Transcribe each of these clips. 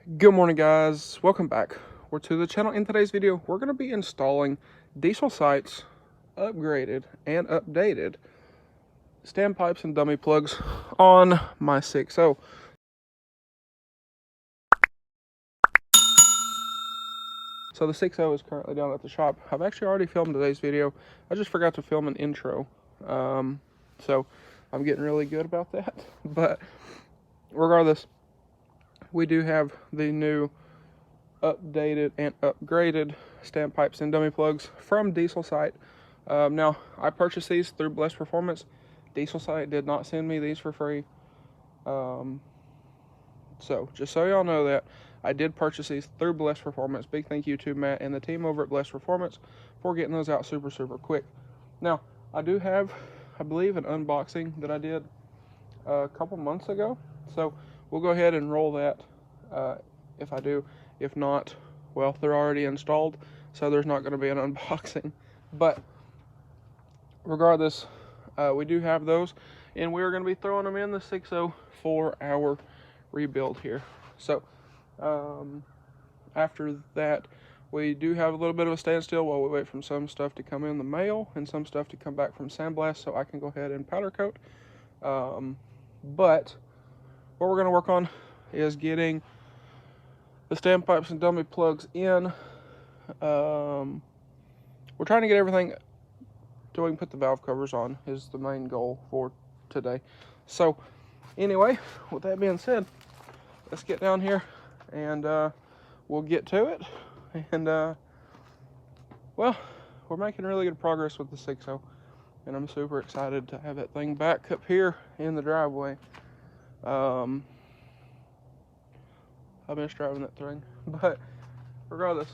Good morning, guys. Welcome back. We're to the channel. In today's video, we're going to be installing DieselSite's upgraded and updated standpipes and dummy plugs on my 6.0. So the 6.0 is currently down at the shop. I've actually already filmed today's video. I just forgot to film an intro. So I'm getting really good about that. But regardless, we do have the new updated and upgraded standpipes and dummy plugs from DieselSite. Now, I purchased these through Blessed Performance. DieselSite did not send me these for free. So, just so y'all know that, I did purchase these through Blessed Performance. Big thank you to Matt and the team over at Blessed Performance for getting those out super quick. Now, I do have, I believe, an unboxing that I did a couple months ago. So, we'll go ahead and roll that if I do. If not, well, they're already installed, so there's not going to be an unboxing. But regardless, we do have those, and we're going to be throwing them in the 6.0 for our rebuild here. So after that, we do have a little bit of a standstill while we wait for some stuff to come in the mail and some stuff to come back from Sandblast, so I can go ahead and powder coat. But what we're going to work on is getting the standpipes and dummy plugs in. We're trying to get everything so we can put the valve covers on is the main goal for today. So anyway, with that being said, let's get down here and we'll get to it. And well, we're making really good progress with the 6.0, and I'm super excited to have that thing back up here in the driveway. I miss driving that thing, but regardless,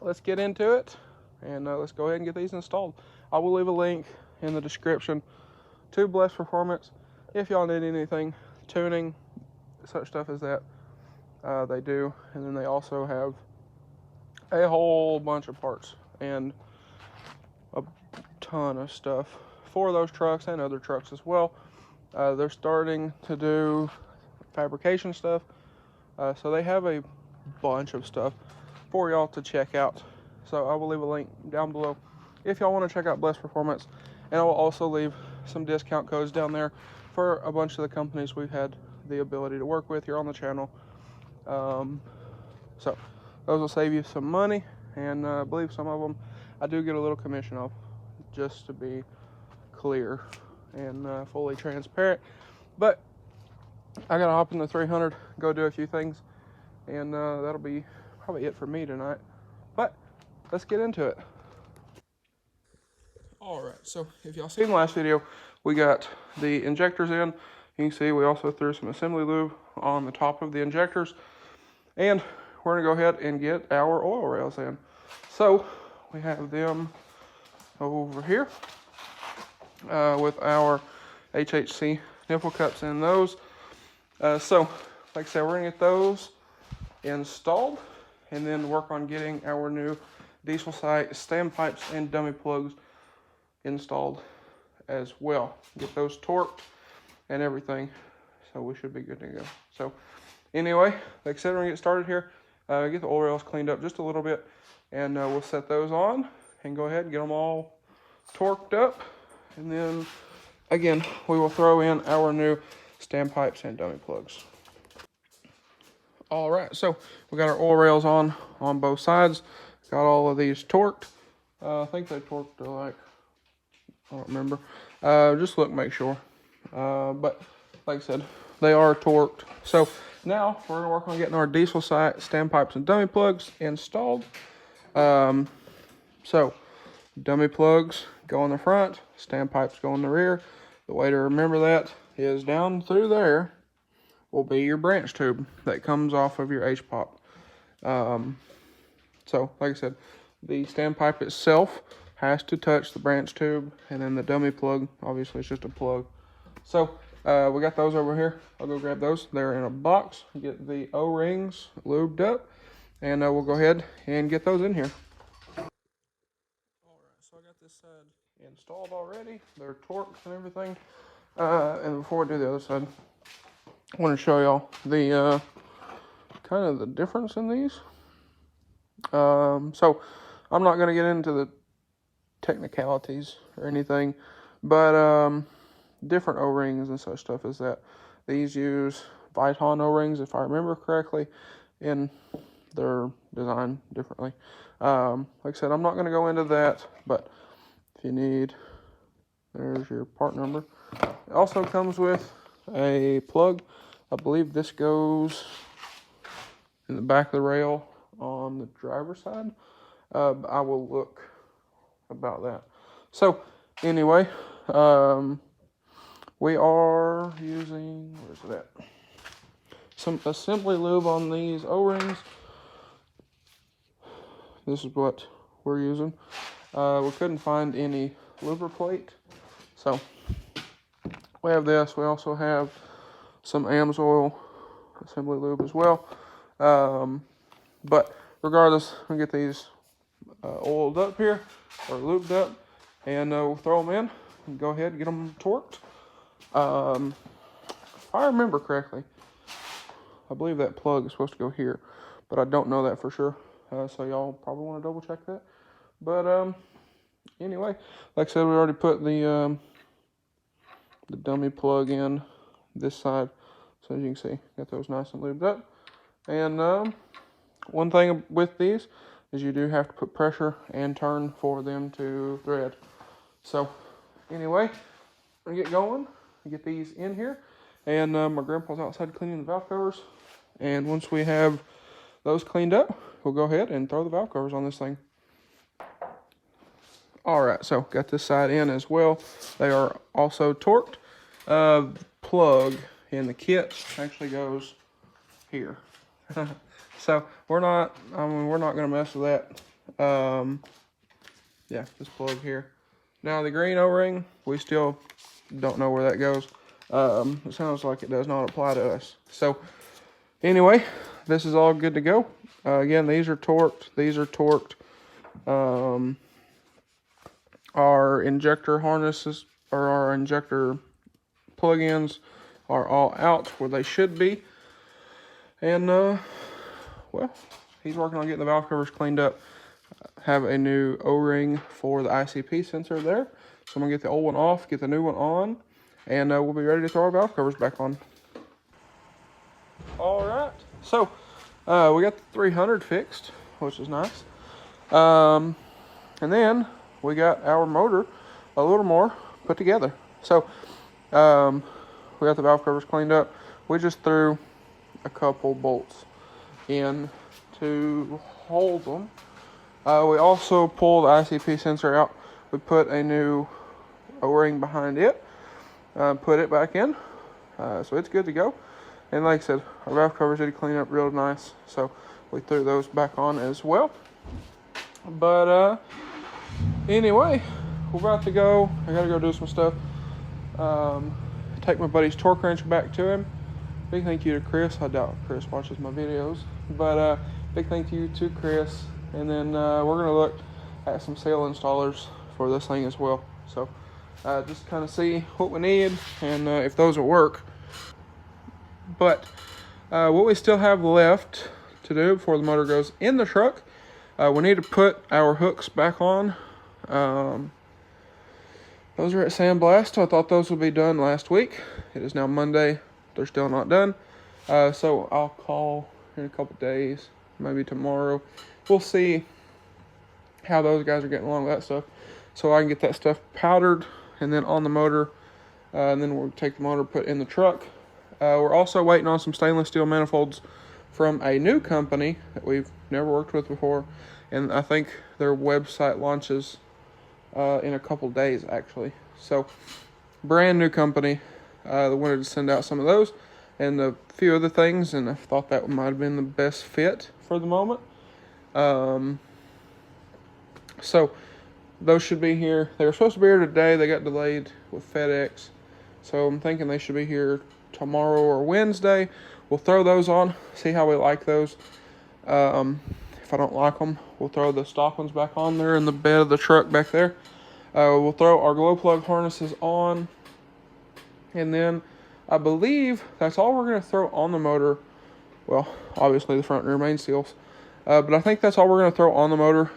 let's get into it, and let's go ahead and get these installed. I will leave a link in the description to Blessed Performance if y'all need anything, tuning, such stuff as that, they do. And then they also have a whole bunch of parts and a ton of stuff for those trucks and other trucks as well. They're starting to do fabrication stuff. So they have a bunch of stuff for y'all to check out. So I will leave a link down below if y'all want to check out Blessed Performance. And I will also leave some discount codes down there for a bunch of the companies we've had the ability to work with here on the channel. So those will save you some money, and I believe some of them I do get a little commission off, just to be clear and fully transparent. But I gotta hop in the 300, go do a few things, and that'll be probably it for me tonight. But let's get into it. Alright, so if y'all seen the last video, we got the injectors in. You can see we also threw some assembly lube on the top of the injectors, and we're gonna go ahead and get our oil rails in. So we have them over here with our HHC nipple cups in those. So, like I said, we're gonna get those installed and then work on getting our new DieselSite standpipes and dummy plugs installed as well. Get those torqued and everything, so we should be good to go. So, anyway, like I said, we're gonna get started here. Get the oil rails cleaned up just a little bit, and we'll set those on and go ahead and get them all torqued up, and then again we will throw in our new standpipes and dummy plugs. All right, so we got our oil rails on both sides. Got all of these torqued. I think they torqued to like, I don't remember. Just look, make sure. But like I said, they are torqued. So now we're gonna work on getting our DieselSite standpipes and dummy plugs installed. So dummy plugs go in the front, standpipes go in the rear. The way to remember that is down through there will be your branch tube that comes off of your H-pop. So like I said, the standpipe itself has to touch the branch tube, and then the dummy plug, obviously it's just a plug. So we got those over here. I'll go grab those. They're in a box. Get the O-rings lubed up, and we'll go ahead and get those in here. Alright, so I got this side installed already. They're torqued and everything. And before I do the other side, I want to show y'all the kind of the difference in these. So I'm not going to get into the technicalities or anything, but different O-rings and such stuff is that these use Viton O-rings, if I remember correctly, and they're designed differently. Like I said, I'm not going to go into that, but if you need, there's your part number. It also comes with a plug. I believe this goes in the back of the rail on the driver's side. I will look about that. So anyway, we are using, where's it at? Some assembly lube on these O-rings. This is what we're using. We couldn't find any lubricate, so we have this. We also have some AMSOIL assembly lube as well. But regardless, we get these oiled up here, or lubed up, and we'll throw them in and go ahead and get them torqued. If I remember correctly, I believe that plug is supposed to go here, but I don't know that for sure. So y'all probably want to double check that. But anyway, like I said, we already put the dummy plug in this side. So as you can see, got those nice and lubed up. And one thing with these is you do have to put pressure and turn for them to thread. So anyway, I'm gonna get going, get these in here. And my grandpa's outside cleaning the valve covers. And once we have those cleaned up, we'll go ahead and throw the valve covers on this thing. All right, so got this side in as well. They are also torqued. Plug in the kit actually goes here. So we're not gonna mess with that. Yeah, this plug here. Now the green O-ring, we still don't know where that goes. It sounds like it does not apply to us. So anyway, this is all good to go. Again, these are torqued. These are torqued. Our injector harnesses, or our injector plug-ins, are all out where they should be. And well, he's working on getting the valve covers cleaned up. Have a new O-ring for the ICP sensor there. So I'm gonna get the old one off, get the new one on, and we'll be ready to throw our valve covers back on. All right, so we got the 300 fixed, which is nice. And then we got our motor a little more put together. So we got the valve covers cleaned up. We just threw a couple bolts in to hold them. We also pulled the ICP sensor out. We put a new O-ring behind it, put it back in, so it's good to go. And like I said, our valve covers did clean up real nice, so we threw those back on as well. But anyway, we're about to go. I gotta go do some stuff. Take my buddy's torque wrench back to him. Big thank you to Chris. I doubt Chris watches my videos, but big thank you to Chris. And then we're gonna look at some sail installers for this thing as well. So just kind of see what we need and if those will work. But what we still have left to do before the motor goes in the truck, we need to put our hooks back on. Those are at sandblast. I thought those would be done last week. It is now Monday. They're still not done. So I'll call in a couple days, maybe tomorrow. We'll see how those guys are getting along with that stuff, so I can get that stuff powdered and then on the motor, and then we'll take the motor, put in the truck. We're also waiting on some stainless steel manifolds from a new company that we've never worked with before, and I think their website launches in a couple days actually. So brand new company. They wanted to send out some of those and a few other things, and I thought that might have been the best fit for the moment. So those should be here. They were supposed to be here today. They got delayed with FedEx, so I'm thinking they should be here tomorrow or Wednesday. We'll throw those on, see how we like those. If I don't like them, we'll throw the stock ones back on there in the bed of the truck back there. We'll throw our glow plug harnesses on, and then I believe that's all we're going to throw on the motor well, obviously the front and rear main seals. But I think that's all we're going to throw on the motor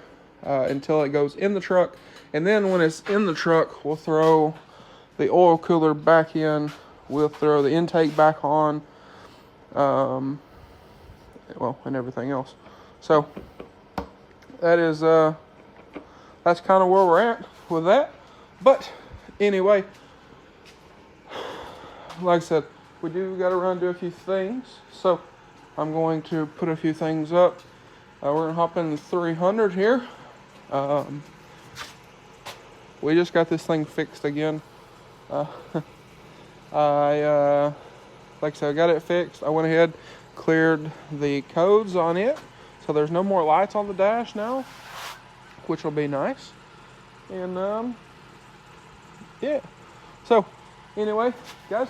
until it goes in the truck. And then when it's in the truck, we'll throw the oil cooler back in. We'll throw the intake back on. Well, and everything else. So that is that's kind of where we're at with that. But anyway, like I said, we do got to run do a few things. So I'm going to put a few things up. We're going to hop in the 300 here. We just got this thing fixed again. Like I said, I got it fixed. I went ahead, cleared the codes on it. So there's no more lights on the dash now, which will be nice. And yeah. So anyway, guys,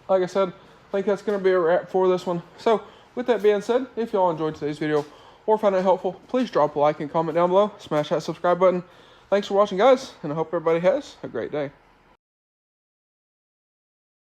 like I said, I think that's going to be a wrap for this one. So with that being said, if y'all enjoyed today's video or found it helpful, please drop a like and comment down below. Smash that subscribe button. Thanks for watching, guys, and I hope everybody has a great day.